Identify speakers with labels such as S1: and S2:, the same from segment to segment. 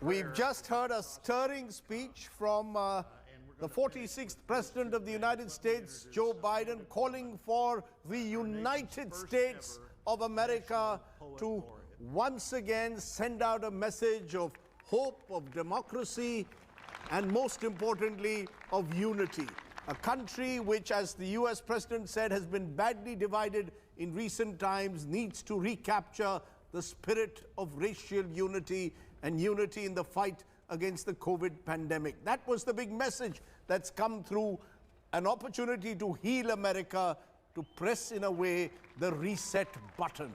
S1: We've just heard a stirring speech from the 46th President of the United States, Joe Biden, calling for the United States of America to once again send out a message of hope, of democracy, and most importantly, of unity. A country which, as the US President said, has been badly divided in recent times, needs to recapture the spirit of racial unity and unity in the fight against the COVID pandemic. That was the big message that's come through, an opportunity to heal America, to press in a way the reset button.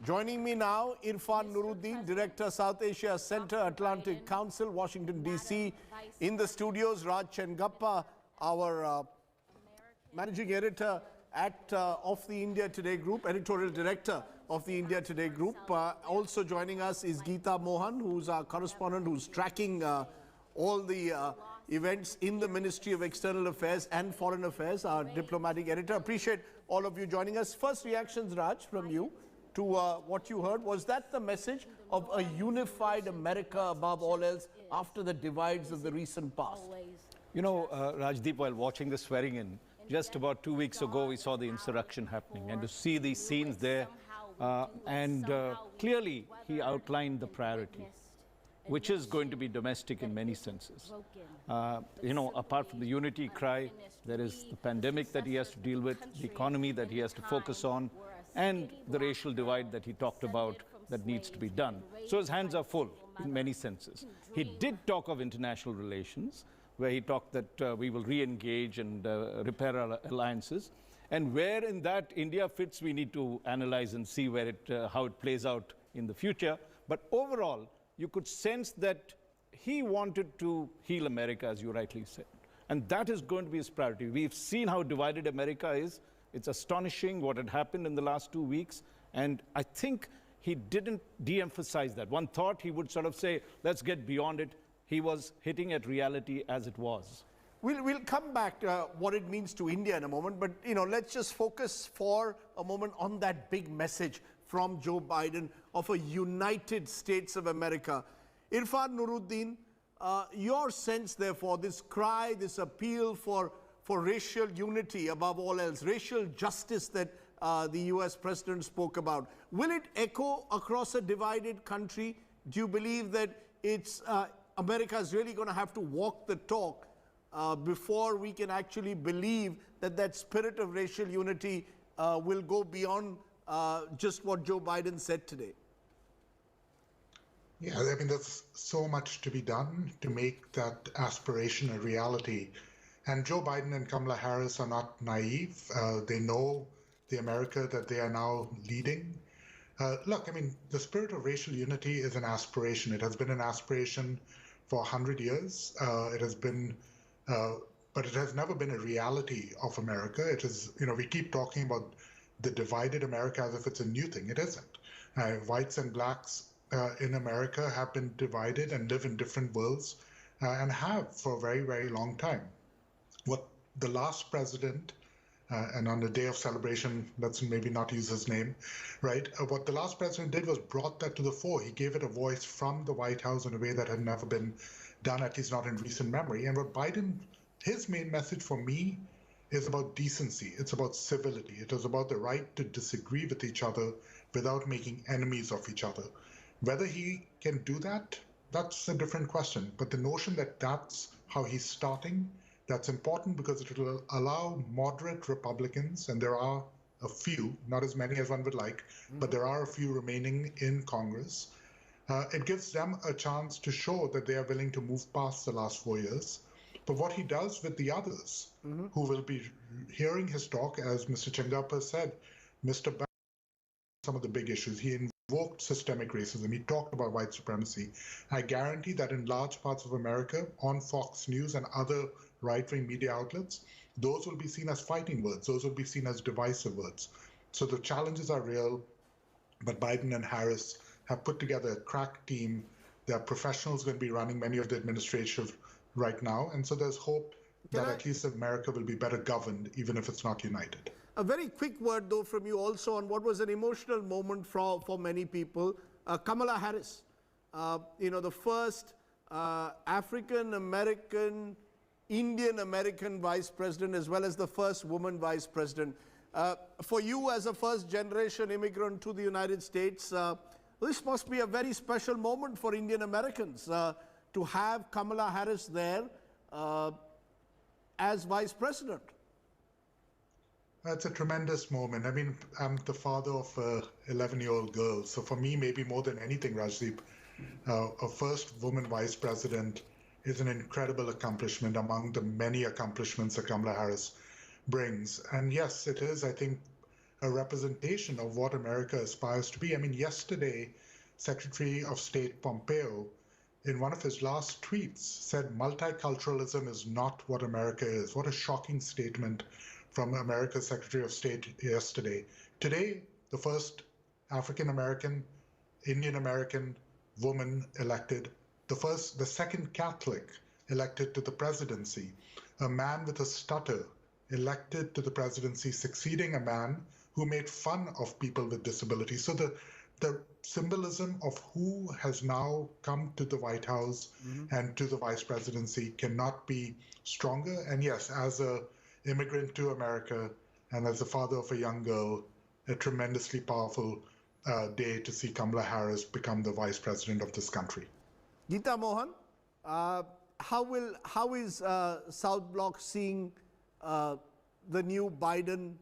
S1: Joining me now, Irfan Nooruddin, Director, South Asia Center, Atlantic Council, Washington, D.C. In the studios, Raj Chengappa, our Managing Editor of the India Today Group, Editorial Director of the India Today Group. Also joining us is Geeta Mohan, who's our correspondent, who's tracking all the events in the Ministry of External Affairs and Foreign Affairs, our diplomatic editor. Appreciate all of you joining us. First reactions, Raj, from you to what you heard. Was that the message of a unified America above all else after the divides of the recent past?
S2: You know, Rajdeep, while watching the swearing in, just about 2 weeks ago, we saw the insurrection happening, and to see these scenes there, clearly he outlined the priority, which is going to be domestic in many senses. You know, apart from the unity cry, there is the pandemic that he has to deal with, the economy that he has to focus on, and the racial divide that he talked about that needs to be done. So his hands are full in many senses. He did talk of international relations, where he talked that we will re-engage and repair our alliances. And where in that India fits, we need to analyze and see where how it plays out in the future. But overall, you could sense that he wanted to heal America, as you rightly said. And that is going to be his priority. We've seen how divided America is. It's astonishing what had happened in the last 2 weeks. And I think he didn't de-emphasize that. One thought he would sort of say, let's get beyond it. He was hitting at reality as it was.
S1: We'll come back to what it means to India in a moment, but let's just focus for a moment on that big message from Joe Biden of a United States of America. Irfan Nooruddin, your sense therefore, this cry, this appeal for racial unity above all else, racial justice that the US President spoke about, will it echo across a divided country? Do you believe that it's America is really going to have to walk the talk before we can actually believe that that spirit of racial unity will go beyond just what Joe Biden said today?
S3: Yeah, I mean, there's so much to be done to make that aspiration a reality. And Joe Biden and Kamala Harris are not naive. They know the America that they are now leading. Look, I mean, the spirit of racial unity is an aspiration. It has been an aspiration for 100 years. It has been, but it has never been a reality of America. It is, we keep talking about the divided America as if it's a new thing. It isn't. Whites and blacks in America have been divided and live in different worlds and have for a very, very long time. What the last president, and on the day of celebration, let's maybe not use his name, right? What the last president did was brought that to the fore. He gave it a voice from the White House in a way that had never been done, at least not in recent memory. And what Biden, his main message for me is about decency. It's about civility. It is about the right to disagree with each other without making enemies of each other. Whether he can do that, that's a different question. But the notion that that's how he's starting, that's important because it will allow moderate Republicans, and there are a few, not as many as one would like, but there are a few remaining in Congress. It gives them a chance to show that they are willing to move past the last 4 years. But what he does with the others who will be hearing his talk, as Mr. Chengappa said, Mr. Biden, some of the big issues. He invoked systemic racism. He talked about white supremacy. I guarantee that in large parts of America, on Fox News and other right-wing media outlets, those will be seen as fighting words. Those will be seen as divisive words. So the challenges are real, but Biden and Harris have put together a crack team. There are professionals going to be running many of the administration right now. And so there's hope that at least America will be better governed, even if it's not united.
S1: A very quick word, though, from you also on what was an emotional moment for many people. Kamala Harris the first African-American, Indian-American vice president, as well as the first woman vice president. For you as a first-generation immigrant to the United States, this must be a very special moment for Indian Americans to have Kamala Harris there as vice president.
S3: That's a tremendous moment. I mean, I'm the father of an 11-year-old girl, so for me, maybe more than anything, Rajdeep, a first woman vice president is an incredible accomplishment among the many accomplishments that Kamala Harris brings. And yes, it is, I think, a representation of what America aspires to be. I mean, yesterday, Secretary of State Pompeo, in one of his last tweets, said multiculturalism is not what America is. What a shocking statement from America's Secretary of State yesterday. Today, the first African-American, Indian-American woman elected, the second Catholic elected to the presidency, a man with a stutter elected to the presidency, succeeding a man who made fun of people with disabilities. So the symbolism of who has now come to the White House and to the vice presidency cannot be stronger. And yes, as an immigrant to America and as the father of a young girl, a tremendously powerful day to see Kamala Harris become the vice president of this country.
S1: Geeta Mohan, how is South Bloc seeing the new Biden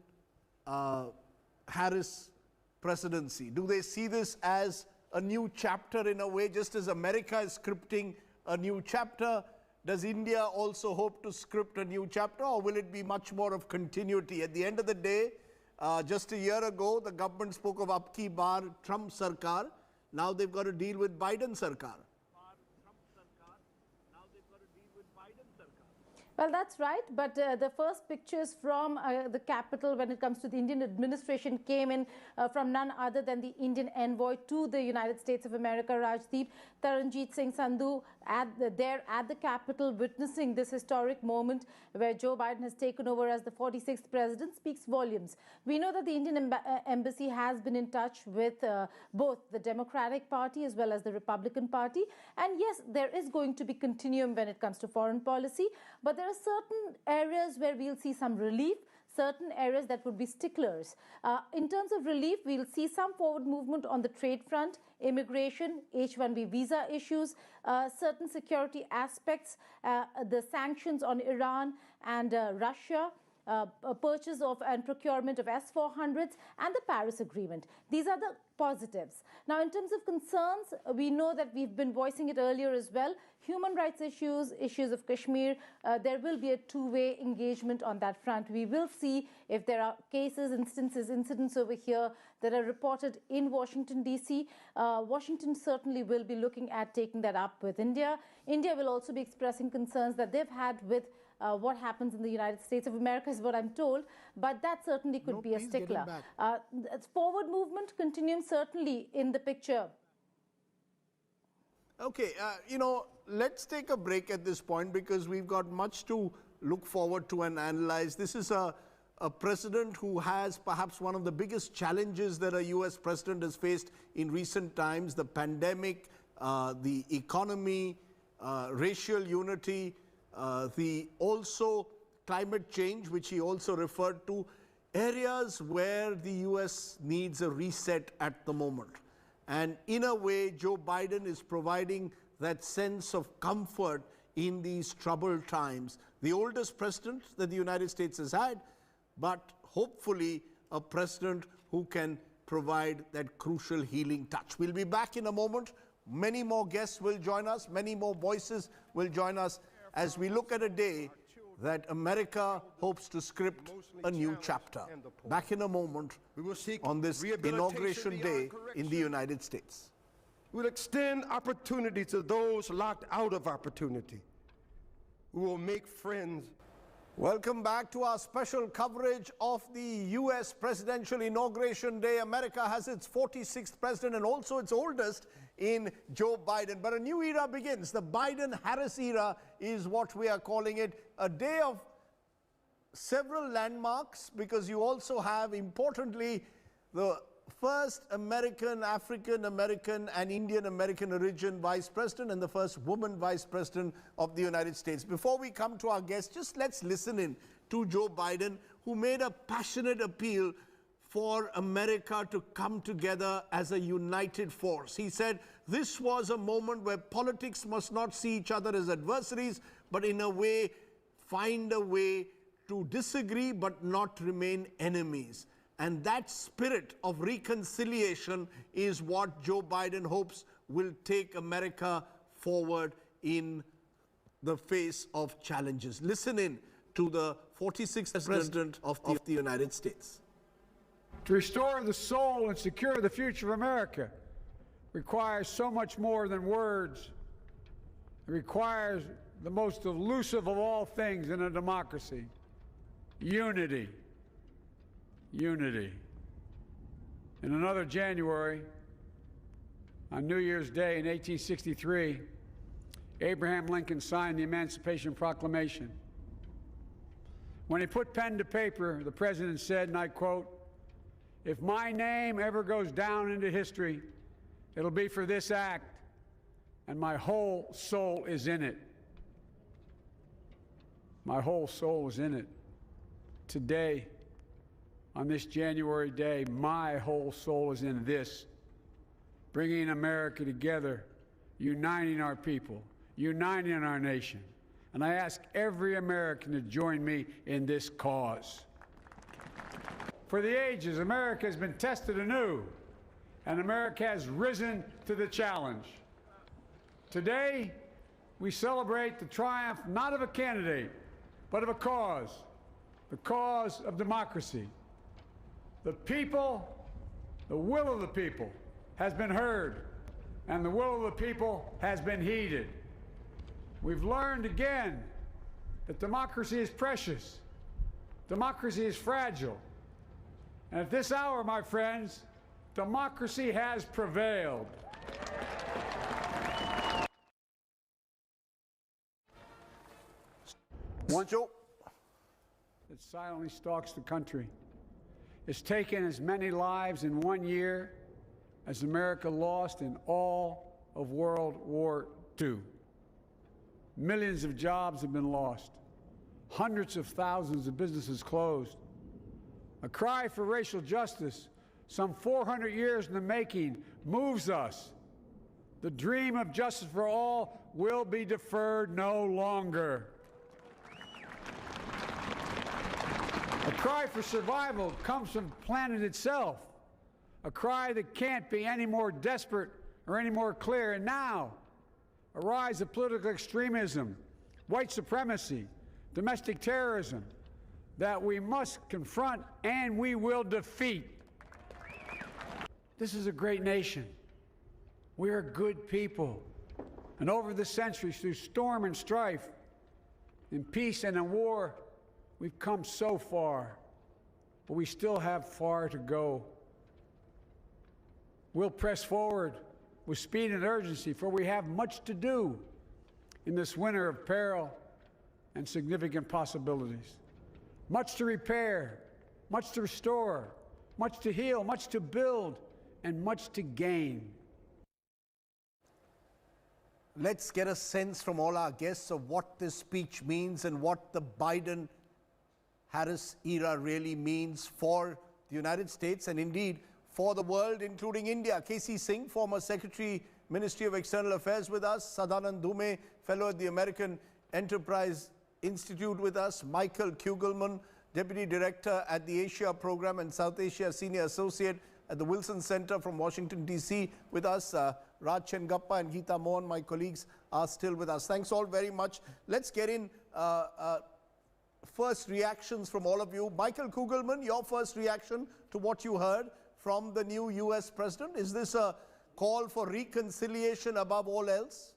S1: Harris presidency? Do they see this as a new chapter in a way, just as America is scripting a new chapter? Does India also hope to script a new chapter, or will it be much more of continuity? At the end of the day, just a year ago, the government spoke of Ab Ki Baar Trump Sarkar. Now they've got to deal with Biden Sarkar.
S4: Well, that's right. But the first pictures from the capital when it comes to the Indian administration came in from none other than the Indian envoy to the United States of America, Rajdeep, Taranjeet Singh Sandhu, there at the capital, witnessing this historic moment where Joe Biden has taken over as the 46th president, speaks volumes. We know that the Indian embassy has been in touch with both the Democratic Party as well as the Republican Party. And yes, there is going to be continuum when it comes to foreign policy, but there are certain areas where we'll see some relief, certain areas that would be sticklers. In terms of relief, we'll see some forward movement on the trade front, immigration, H-1B visa issues, certain security aspects, the sanctions on Iran and Russia, purchase of and procurement of S-400s and the Paris Agreement. These are the positives. Now, in terms of concerns, we know that we've been voicing it earlier as well. Human rights issues, issues of Kashmir, there will be a two-way engagement on that front. We will see if there are cases, incidents over here that are reported in Washington, D.C. Washington certainly will be looking at taking that up with India. India will also be expressing concerns that they've had with what happens in the United States of America is what I'm told, but that certainly could be a stickler. Forward movement continuing certainly in the picture.
S1: Okay, let's take a break at this point because we've got much to look forward to and analyze. This is a president who has perhaps one of the biggest challenges that a U.S. president has faced in recent times: the pandemic, the economy, racial unity, the also climate change, which he also referred to, areas where the U.S. needs a reset at the moment. And in a way, Joe Biden is providing that sense of comfort in these troubled times. The oldest president that the United States has had, but hopefully a president who can provide that crucial healing touch. We'll be back in a moment. Many more guests will join us. Many more voices will join us as we look at a day that America hopes to script a new chapter. Back in a moment on this inauguration day in the United States.
S5: We will extend opportunity to those locked out of opportunity. We will make friends.
S1: Welcome back to our special coverage of the U.S. presidential inauguration day. America has its 46th president and also its oldest in Joe Biden. But a new era begins. The Biden-Harris era is what we are calling it. A day of several landmarks, because you also have, importantly, the first American, African American and Indian American origin Vice President and the first woman Vice President of the United States. Before we come to our guests, just let's listen in to Joe Biden, who made a passionate appeal for America to come together as a united force. He said this was a moment where politics must not see each other as adversaries, but in a way, find a way to disagree but not remain enemies. And that spirit of reconciliation is what Joe Biden hopes will take America forward in the face of challenges. Listen in to the 46th President of the United States.
S6: To restore the soul and secure the future of America requires so much more than words. It requires the most elusive of all things in a democracy: unity. Unity. In another January, on New Year's Day in 1863, Abraham Lincoln signed the Emancipation Proclamation. When he put pen to paper, the president said, and I quote, "If my name ever goes down into history, it'll be for this act, and my whole soul is in it." My whole soul is in it. Today, on this January day, my whole soul is in this, bringing America together, uniting our people, uniting our nation. And I ask every American to join me in this cause. For the ages, America has been tested anew, and America has risen to the challenge. Today, we celebrate the triumph not of a candidate, but of a cause, the cause of democracy. The people, the will of the people has been heard, and the will of the people has been heeded. We've learned again that democracy is precious, democracy is fragile, and at this hour, my friends, democracy has prevailed. One that silently stalks the country. It's taken as many lives in 1 year as America lost in all of World War II. Millions of jobs have been lost. Hundreds of thousands of businesses closed. A cry for racial justice, some 400 years in the making, moves us. The dream of justice for all will be deferred no longer. A cry for survival comes from the planet itself, a cry that can't be any more desperate or any more clear. And now, a rise of political extremism, white supremacy, domestic terrorism that we must confront and we will defeat. This is a great nation. We are good people. And over the centuries, through storm and strife, in peace and in war, we've come so far, but we still have far to go. We'll press forward with speed and urgency, for we have much to do in this winter of peril and significant possibilities. Much to repair, much to restore, much to heal, much to build, and much to gain.
S1: Let's get a sense from all our guests of what this speech means and what the Biden-Harris era really means for the United States and indeed for the world, including India. K.C. Singh, former Secretary, Ministry of External Affairs with us. Sadanand Dhume, Fellow at the American Enterprise Institute with us. Michael Kugelman, Deputy Director at the Asia Program and South Asia Senior Associate at the Wilson Center from Washington, D.C. with us. Raj Chengappa and Geeta Mohan, my colleagues, are still with us. Thanks all very much. Let's get in first reactions from all of you. Michael Kugelman, your first reaction to what you heard from the new U.S. President. Is this a call for reconciliation above all else?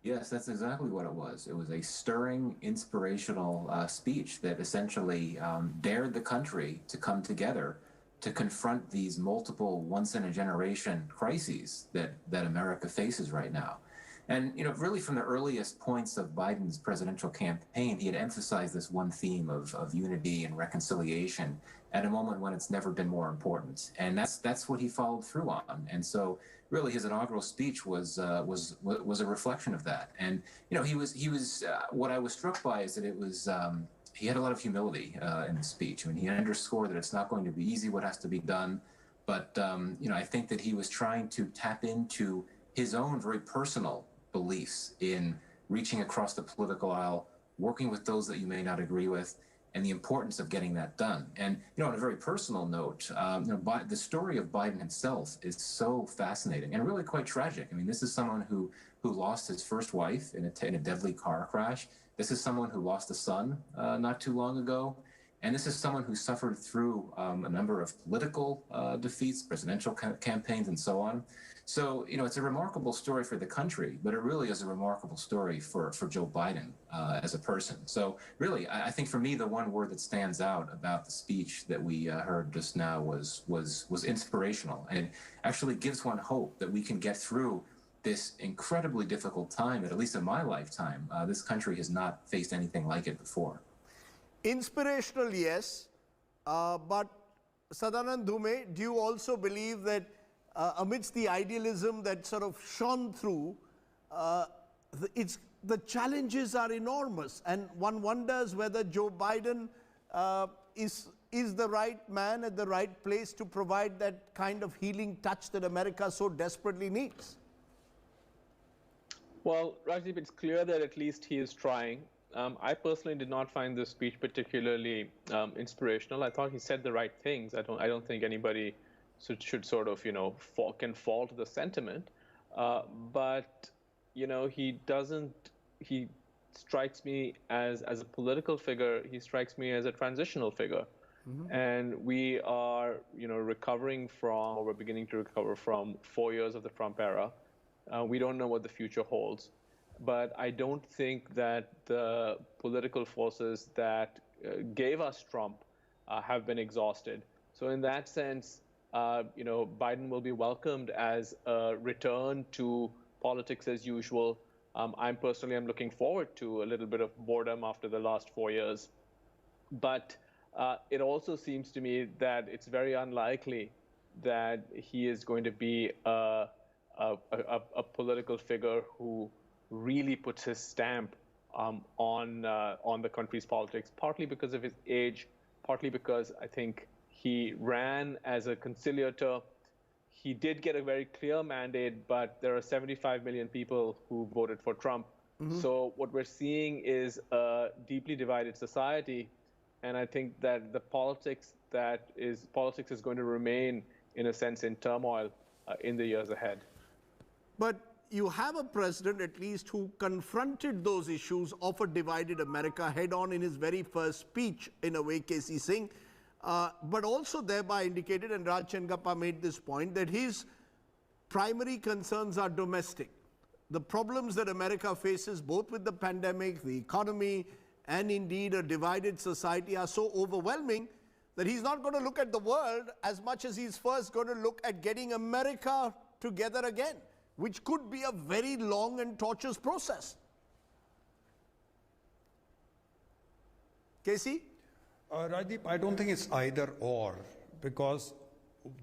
S7: Yes, that's exactly what it was. It was a stirring, inspirational speech that essentially dared the country to come together to confront these multiple once-in-a-generation crises that America faces right now. And, you know, really from the earliest points of Biden's presidential campaign, he had emphasized this one theme of unity and reconciliation at a moment when it's never been more important. And that's what he followed through on. And so really his inaugural speech was a reflection of that. And, you know, he was what I was struck by is that it was, he had a lot of humility in the speech. I mean, he underscored that it's not going to be easy what has to be done. But, you know, I think that he was trying to tap into his own very personal beliefs in reaching across the political aisle, working with those that you may not agree with, and the importance of getting that done. And, you know, on a very personal note, you know, the story of Biden himself is so fascinating and really quite tragic. I mean, this is someone who lost his first wife in a deadly car crash. This is someone who lost a son not too long ago. And this is someone who suffered through a number of political defeats, presidential campaigns, and so on. So, you know, it's a remarkable story for the country, but it really is a remarkable story for Joe Biden as a person. So really, I think for me, the one word that stands out about the speech that we heard just now was inspirational, and it actually gives one hope that we can get through this incredibly difficult time that, at least in my lifetime, this country has not faced anything like it before.
S1: Inspirational, yes, but Sadanand Dhume, do you also believe that amidst the idealism that sort of shone through, the challenges are enormous, and one wonders whether Joe Biden is the right man at the right place to provide that kind of healing touch that America so desperately needs?
S8: Well, Rajdeep, it's clear that at least he is trying. I personally did not find this speech particularly inspirational. I thought he said the right things. I don't think anybody should sort of, you know, can fault the sentiment. But, you know, he strikes me as a political figure. He strikes me as a transitional figure. Mm-hmm. And we are, you know, we're beginning to recover from 4 years of the Trump era. We don't know what the future holds. But I don't think that the political forces that gave us Trump have been exhausted. So in that sense, you know, Biden will be welcomed as a return to politics as usual. I'm looking forward to a little bit of boredom after the last 4 years. But it also seems to me that it's very unlikely that he is going to be a political figure who really puts his stamp on the country's politics, partly because of his age, partly because I think he ran as a conciliator. He did get a very clear mandate, but there are 75 million people who voted for Trump. Mm-hmm. So what we're seeing is a deeply divided society, and I think that the politics is going to remain, in a sense, in turmoil in the years ahead.
S1: But you have a president, at least, who confronted those issues of a divided America head-on in his very first speech, in a way, K.C. Singh, but also thereby indicated, and Raj Chengappa made this point, that his primary concerns are domestic. The problems that America faces, both with the pandemic, the economy, and indeed a divided society, are so overwhelming that he's not going to look at the world as much as he's first going to look at getting America together again, which could be a very long and tortuous process. Casey?
S9: Rajdeep, I don't think it's either or, because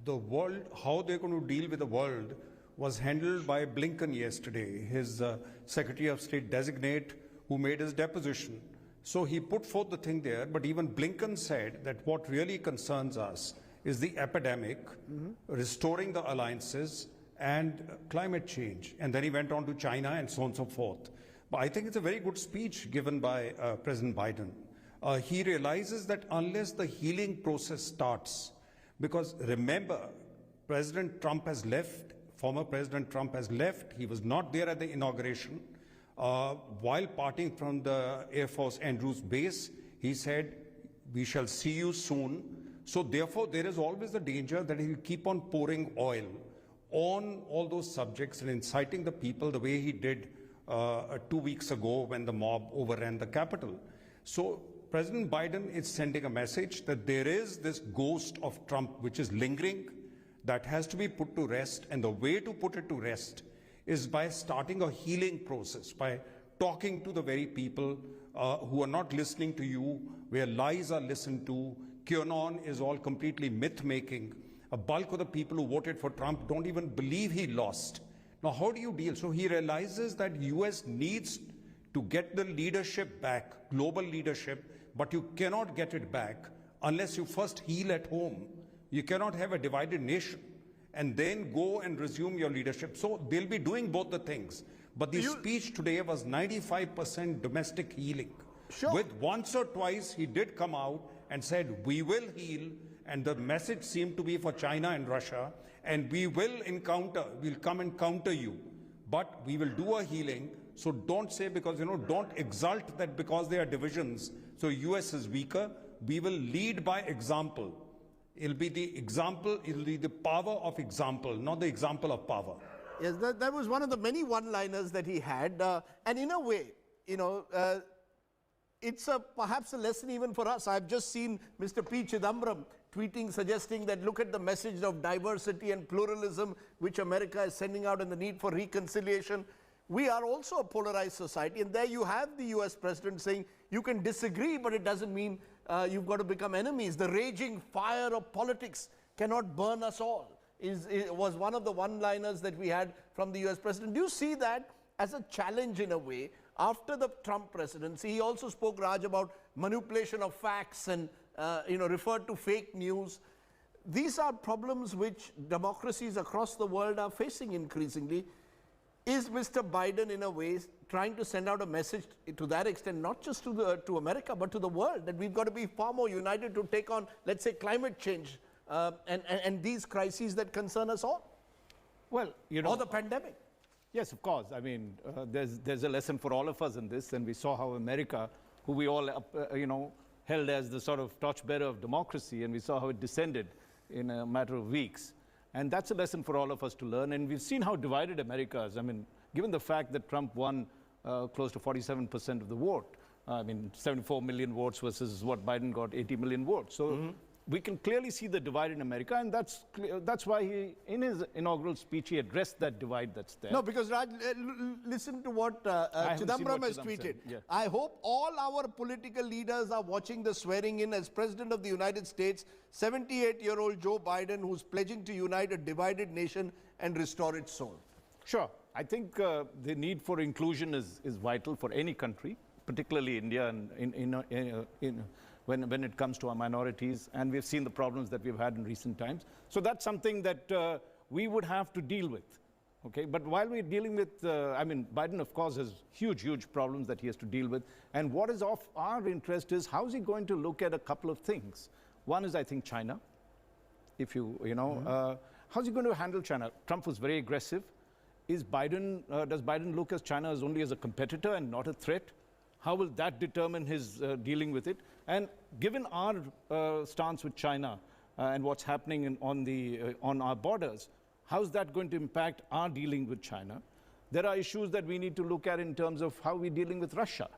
S9: the world, how they're going to deal with the world was handled by Blinken yesterday, his Secretary of State designate, who made his deposition. So he put forth the thing there, but even Blinken said that what really concerns us is the epidemic, restoring the alliances, and climate change. And then he went on to China and so on and so forth. But I think it's a very good speech given by President Biden. He realizes that unless the healing process starts, because remember, President Trump has left, former President Trump has left, he was not there at the inauguration. While parting from the Air Force Andrews base, he said, "We shall see you soon." So therefore, there is always the danger that he will keep on pouring oil on all those subjects and inciting the people the way he did 2 weeks ago when the mob overran the Capitol. So President Biden is sending a message that there is this ghost of Trump which is lingering, that has to be put to rest, and the way to put it to rest is by starting a healing process, by talking to the very people who are not listening to you, where lies are listened to, QAnon is all completely myth-making. A bulk of the people who voted for Trump don't even believe he lost. Now, how do you deal? So he realizes that US needs to get the leadership back, global leadership, but you cannot get it back unless you first heal at home. You cannot have a divided nation and then go and resume your leadership. So they'll be doing both the things. But the speech today was 95% domestic healing.
S1: Sure.
S9: With once or twice, he did come out and said, we will heal, and the message seemed to be for China and Russia, and we will we'll come and counter you, but we will do a healing. So don't say, because, don't exult that because there are divisions, so US is weaker. We will lead by example. It'll be the example, it'll be the power of example, not the example of power.
S1: Yes, that was one of the many one-liners that he had. And in a way, it's perhaps a lesson even for us. I've just seen Mr. P. Chidambaram tweeting, suggesting that look at the message of diversity and pluralism which America is sending out and the need for reconciliation. We are also a polarized society, and there you have the US president saying you can disagree, but it doesn't mean you've got to become enemies. The raging fire of politics cannot burn us all. It was one of the one-liners that we had from the US president. Do you see that as a challenge in a way? After the Trump presidency, he also spoke, Raj, about manipulation of facts and referred to fake news. These are problems which democracies across the world are facing increasingly. Is Mr. Biden, in a way, trying to send out a message to that extent, not just to America, but to the world, that we've got to be far more united to take on, let's say, climate change and these crises that concern us all?
S2: Well,
S1: or the pandemic.
S2: Yes, of course. I mean, there's a lesson for all of us in this, and we saw how America, who we all, held as the sort of torchbearer of democracy, and we saw how it descended in a matter of weeks. And that's a lesson for all of us to learn. And we've seen how divided America is. I mean, given the fact that Trump won close to 47% of the vote, 74 million votes versus what Biden got, 80 million votes. So we can clearly see the divide in America, and that's why he, in his inaugural speech, he addressed that divide that's there.
S1: No, because Raj, listen to what Chidambaram has tweeted. Yeah. I hope all our political leaders are watching the swearing in as President of the United States, 78-year-old Joe Biden, who's pledging to unite a divided nation and restore its soul.
S2: Sure. I think the need for inclusion is vital for any country, particularly India, and when it comes to our minorities, and we've seen the problems that we've had in recent times. So that's something that we would have to deal with, okay? But while we're dealing with, Biden, of course, has huge problems that he has to deal with, and what is of our interest is how is he going to look at a couple of things. One is, I think, China. If how's he going to handle China? Trump was very aggressive. Does Biden look at China only as a competitor and not a threat? How will that determine his dealing with it? And given our stance with China and what's happening on our borders, how's that going to impact our dealing with China? There are issues that we need to look at in terms of how we're dealing with Russia.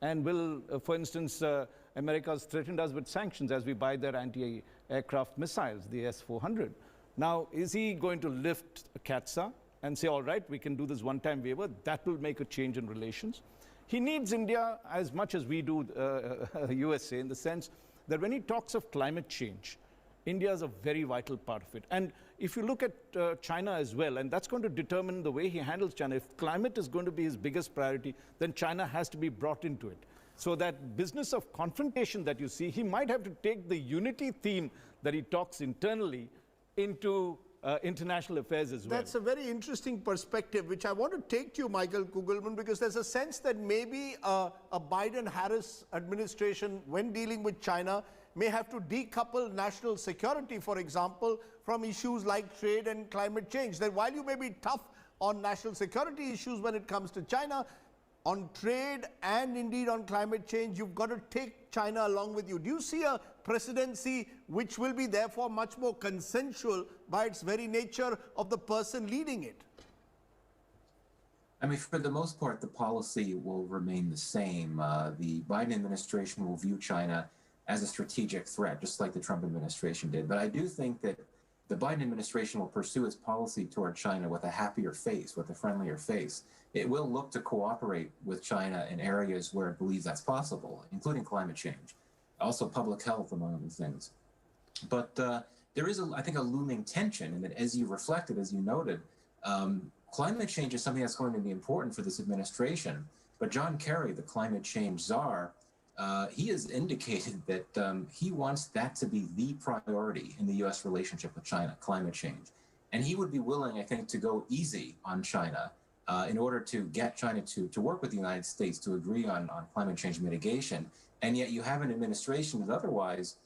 S2: And will, for instance, America has threatened us with sanctions as we buy their anti-aircraft missiles, the S-400. Now, is he going to lift a CATSA and say, all right, we can do this one-time waiver? That will make a change in relations. He needs India as much as we do USA, in the sense that when he talks of climate change, India is a very vital part of it. And if you look at China as well, and that's going to determine the way he handles China. If climate is going to be his biggest priority, then China has to be brought into it. So that business of confrontation that you see, he might have to take the unity theme that he talks internally into international affairs as well.
S1: That's a very interesting perspective, which I want to take to you, Michael Kugelman, because there's a sense that maybe a Biden-Harris administration, when dealing with China, may have to decouple national security, for example, from issues like trade and climate change. That while you may be tough on national security issues when it comes to China, on trade and indeed on climate change, you've got to take China along with you. Do you see a presidency which will be therefore much more consensual by its very nature of the person leading it?
S7: I mean, for the most part, the policy will remain the same. The Biden administration will view China as a strategic threat, just like the Trump administration did. But I do think that the Biden administration will pursue its policy toward China with a happier face, with a friendlier face. It will look to cooperate with China in areas where it believes that's possible, including climate change. also public health, among other things. But there is, I think, a looming tension, and that as you reflected, as you noted, climate change is something that's going to be important for this administration. But John Kerry, the climate change czar, he has indicated that he wants that to be the priority in the U.S. relationship with China, climate change. And he would be willing, I think, to go easy on China in order to get China to work with the United States to agree on climate change mitigation. And yet you have an administration that otherwise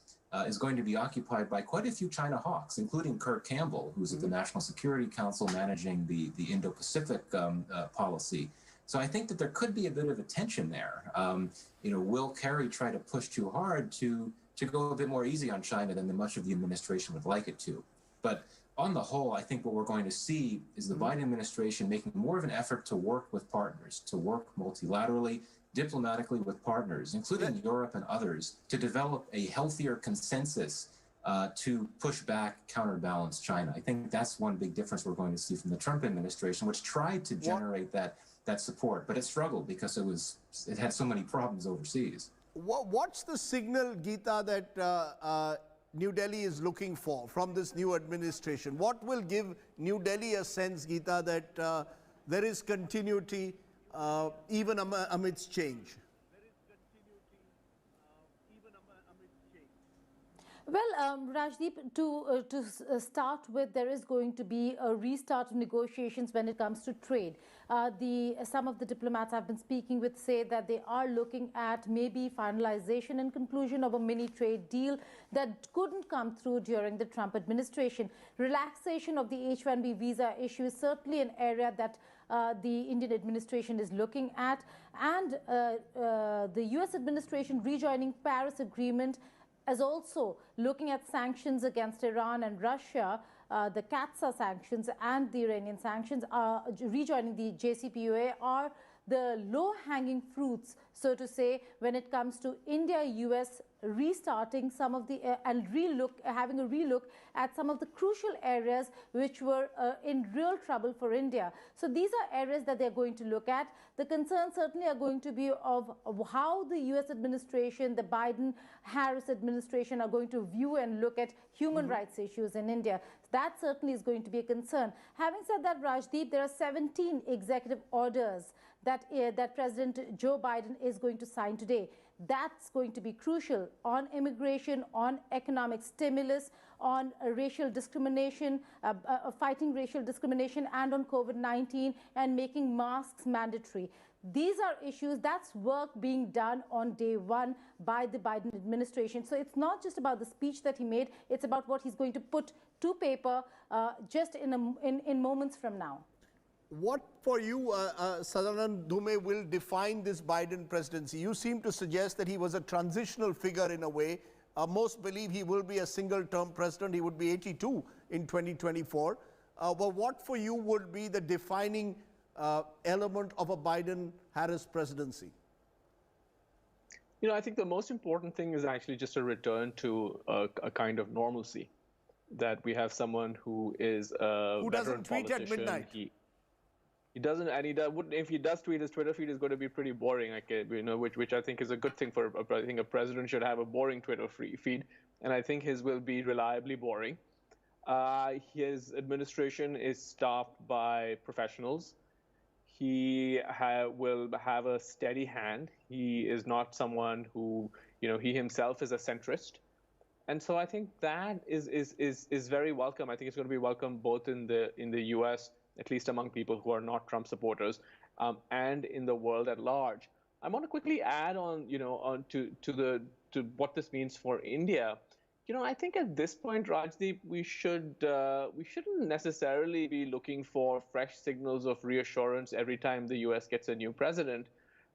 S7: is going to be occupied by quite a few China hawks, including Kirk Campbell, who's at the National Security Council managing the Indo-Pacific policy. So I think that there could be a bit of a tension there. Will Kerry try to push too hard to go a bit more easy on China than much of the administration would like it to? But on the whole, I think what we're going to see is the Biden administration making more of an effort to work with partners, to work multilaterally, diplomatically with partners, including Europe and others, to develop a healthier consensus to push back, counterbalance China. I think that's one big difference we're going to see from the Trump administration, which tried to generate that support, but it struggled because it had so many problems overseas.
S1: What's the signal, Geeta, that New Delhi is looking for from this new administration? What will give New Delhi a sense, Geeta, that there is continuity even amidst change?
S4: Well, Rajdeep, to start with, there is going to be a restart of negotiations when it comes to trade. Some of the diplomats I've been speaking with say that they are looking at maybe finalization and conclusion of a mini trade deal that couldn't come through during the Trump administration. Relaxation of the H-1B visa issue is certainly an area that the Indian administration is looking at, and the US administration rejoining Paris Agreement as also looking at sanctions against Iran and Russia, the CAATSA sanctions and the Iranian sanctions, rejoining the JCPOA are the low-hanging fruits, so to say, when it comes to India-US restarting some of the and having a relook at some of the crucial areas which were in real trouble for India. So these are areas that they're going to look at. The concerns certainly are going to be of how the US administration, the Biden-Harris administration are going to view and look at human rights issues in India. That certainly is going to be a concern. Having said that, Rajdeep, there are 17 executive orders that President Joe Biden is going to sign today. That's going to be crucial on immigration, on economic stimulus, on racial discrimination, fighting racial discrimination, and on COVID-19 and making masks mandatory. These are issues, that's work being done on day one by the Biden administration. So it's not just about the speech that he made, it's about what he's going to put to paper just in moments from now.
S1: What for you, Sadanand Dhume, will define this Biden presidency? You seem to suggest that he was a transitional figure in a way. Most believe he will be a single-term president. He would be 82 in 2024. But what for you would be the defining element of a Biden-Harris presidency?
S8: I think the most important thing is actually just a return to a kind of normalcy. That we have someone who is a
S1: who doesn't tweet at midnight.
S8: He doesn't, and if he does tweet, his Twitter feed is going to be pretty boring, which I think is a good thing for. I think a president should have a boring Twitter feed, and I think his will be reliably boring. His administration is staffed by professionals. He will have a steady hand. He is not someone who, he himself is a centrist. And so I think that is very welcome. I think it's going to be welcome both in the U.S., at least among people who are not Trump supporters, and in the world at large. I want to quickly add on, to what this means for India. I think at this point, Rajdeep, we shouldn't necessarily be looking for fresh signals of reassurance every time the U.S. gets a new president.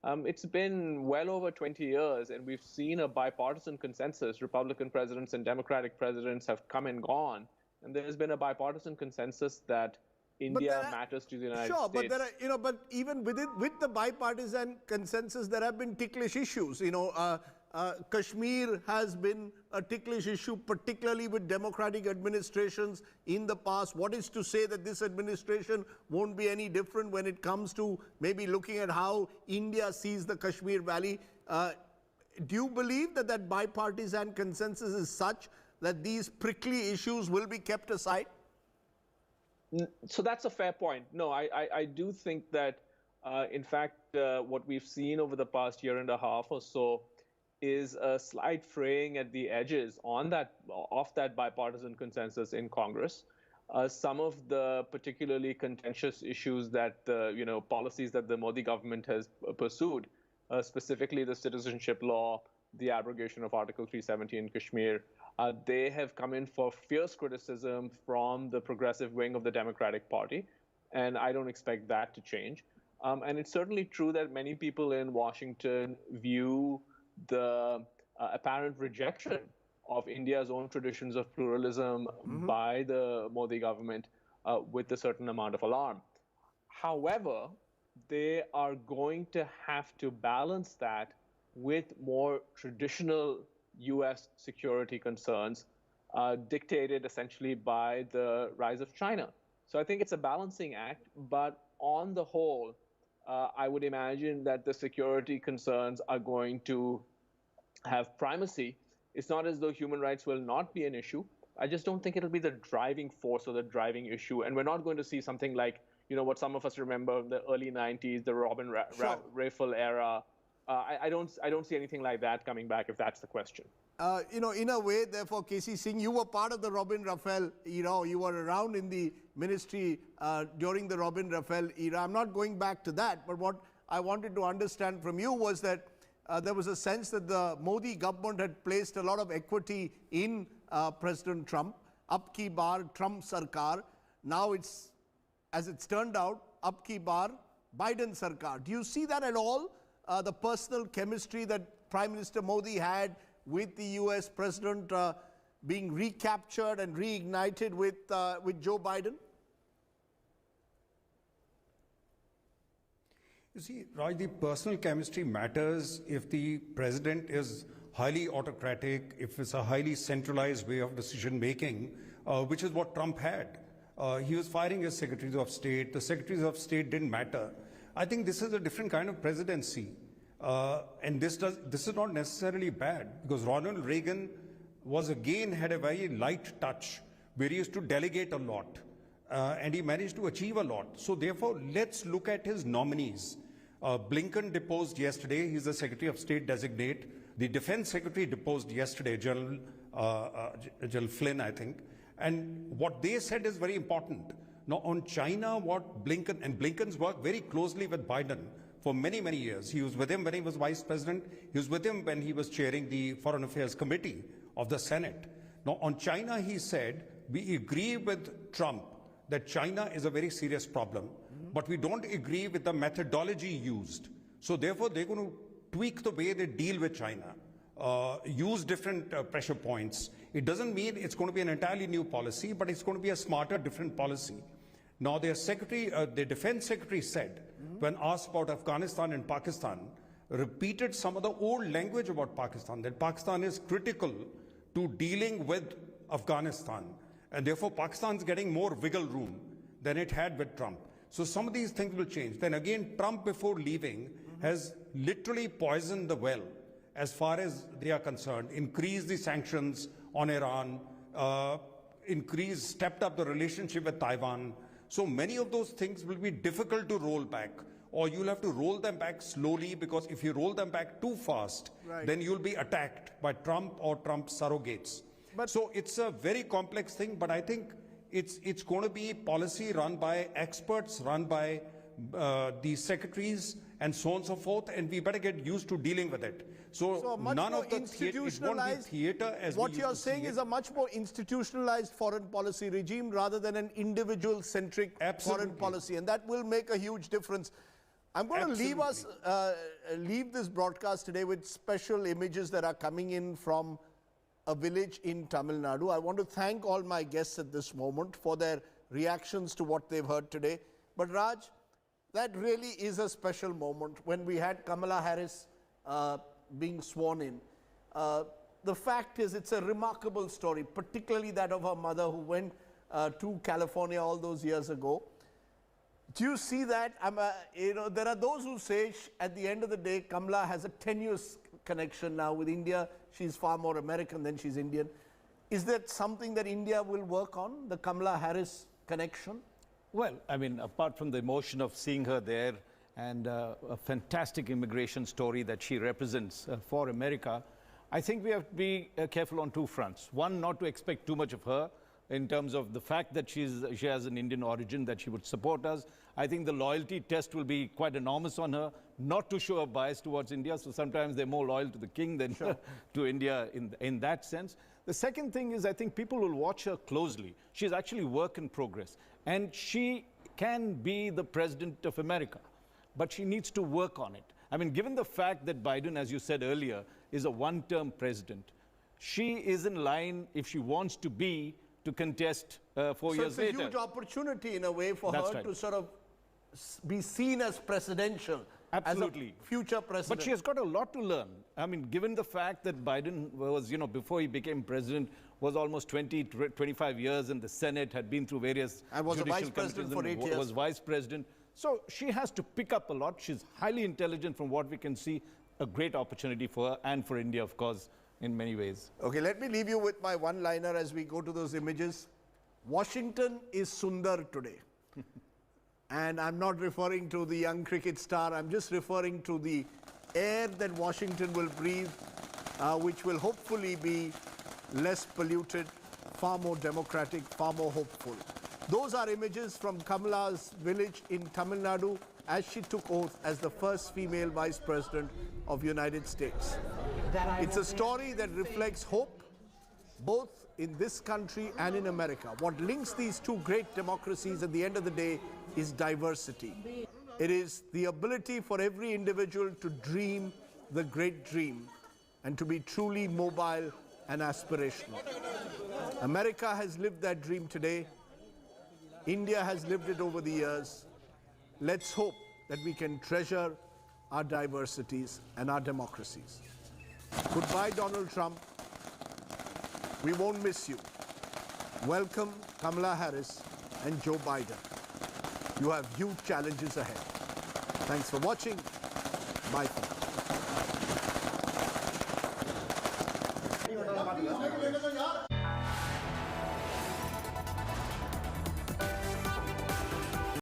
S8: It's been well over 20 years, and we've seen a bipartisan consensus. Republican presidents and Democratic presidents have come and gone, and there's been a bipartisan consensus that India matters to the United States.
S1: Sure, but there are, but even with the bipartisan consensus, there have been ticklish issues. Kashmir has been a ticklish issue, particularly with Democratic administrations in the past. What is to say that this administration won't be any different when it comes to maybe looking at how India sees the Kashmir Valley? do you believe that that bipartisan consensus is such that these prickly issues will be kept aside?
S8: So that's a fair point. No, I do think that, in fact, what we've seen over the past year and a half or so is a slight fraying at the edges of that bipartisan consensus in Congress. Some of the particularly contentious issues that policies that the Modi government has pursued, specifically the citizenship law, the abrogation of Article 370 in Kashmir, they have come in for fierce criticism from the progressive wing of the Democratic Party, and I don't expect that to change. And it's certainly true that many people in Washington view the apparent rejection of India's own traditions of pluralism by the Modi government with a certain amount of alarm. However, they are going to have to balance that with more traditional U.S. security concerns dictated essentially by the rise of China. So I think it's a balancing act, but on the whole, I would imagine that the security concerns are going to have primacy. It's not as though human rights will not be an issue. I just don't think it'll be the driving force or the driving issue. And we're not going to see something like, what some of us remember in the early 90s, the Robin Rifle era. I don't see anything like that coming back, if that's the question.
S1: In a way, therefore, KC Singh, you were part of the Robin Rafale era. You were around in the ministry during the Robin Rafale era. I'm not going back to that, but what I wanted to understand from you was that there was a sense that the Modi government had placed a lot of equity in President Trump. Ab ki baar Trump Sarkar. Now it's, as it's turned out, ab ki baar Biden Sarkar. Do you see that at all? The personal chemistry that Prime Minister Modi had with the US President being recaptured and reignited with Joe Biden?
S9: You see, Raj, the personal chemistry matters if the president is highly autocratic, if it's a highly centralized way of decision making, which is what Trump had. He was firing his secretaries of state. The secretaries of state didn't matter. I think this is a different kind of presidency. And this is not necessarily bad, because Ronald Reagan had a very light touch where he used to delegate a lot. And he managed to achieve a lot. So therefore, let's look at his nominees. Blinken deposed yesterday. He's the Secretary of State designate. The Defense Secretary deposed yesterday, General Flynn, I think. And what they said is very important. Now, on China, what Blinken's worked very closely with Biden for many, many years. He was with him when he was vice president. He was with him when he was chairing the Foreign Affairs Committee of the Senate. Now, on China, he said, we agree with Trump that China is a very serious problem, but we don't agree with the methodology used. So therefore, they're going to tweak the way they deal with China, use different pressure points. It doesn't mean it's going to be an entirely new policy, but it's going to be a smarter, different policy. Now, their defense secretary said, when asked about Afghanistan and Pakistan, repeated some of the old language about Pakistan, that Pakistan is critical to dealing with Afghanistan. And therefore, Pakistan's getting more wiggle room than it had with Trump. So some of these things will change. Then again, Trump, before leaving, has literally poisoned the well as far as they are concerned, increased the sanctions on Iran, stepped up the relationship with Taiwan. So many of those things will be difficult to roll back, or you'll have to roll them back slowly, because if you roll them back too fast, then you'll be attacked by Trump or Trump's surrogates. So it's a very complex thing, but I think it's going to be policy run by experts, run by the secretaries, and so on and so forth, and we better get used to dealing with it. So none of the theater, it won't be theater as
S1: what you're saying is a much more institutionalized foreign policy regime rather than an individual-centric foreign policy, and that will make a huge difference. I'm going to leave this broadcast today with special images that are coming in from a village in Tamil Nadu. I want to thank all my guests at this moment for their reactions to what they've heard today. But Raj, that really is a special moment when we had Kamala Harris being sworn in. The fact is, it's a remarkable story, particularly that of her mother who went to California all those years ago. Do you see that? There are those who say at the end of the day, Kamala has a tenuous connection now with India. She's far more American than she's Indian. Is that something that India will work on, the Kamala Harris connection?
S2: Well, I mean, apart from the emotion of seeing her there and a fantastic immigration story that she represents for America, I think we have to be careful on two fronts. One, not to expect too much of her in terms of the fact that she has an Indian origin, that she would support us. I think the loyalty test will be quite enormous on her, not to show a bias towards India. So sometimes they're more loyal to the king than to India in that sense. The second thing is I think people will watch her closely. She's actually work in progress. And she can be the president of America, but she needs to work on it. I mean, given the fact that Biden, as you said earlier, is a one-term president, she is in line, if she wants to be, to contest 4 years later.
S1: So it's a huge opportunity in a way for her to sort of be seen as presidential.
S2: Absolutely.
S1: As a future president.
S2: But she has got a lot to learn. I mean, given the fact that Biden was, before he became president, was almost 25 years in the Senate, had been through various
S1: and was a vice president for 8 years.
S2: Was vice president. So she has to pick up a lot. She's highly intelligent from what we can see. A great opportunity for her and for India, of course, in many ways.
S1: Okay, let me leave you with my one-liner as we go to those images. Washington is Sundar today. And I'm not referring to the young cricket star. I'm just referring to the air that Washington will breathe, which will hopefully be less polluted, far more democratic, far more hopeful. Those are images from Kamala's village in Tamil Nadu as she took oath as the first female vice president of the United States. It's a story that reflects hope, both in this country and in America. What links these two great democracies at the end of the day is diversity. It is the ability for every individual to dream the great dream and to be truly mobile and aspirational. America has lived that dream today. India has lived it over the years. Let's hope that we can treasure our diversities and our democracies. Goodbye, Donald Trump. We won't miss you. Welcome, Kamala Harris and Joe Biden. You have huge challenges ahead. Thanks for watching. Bye for now.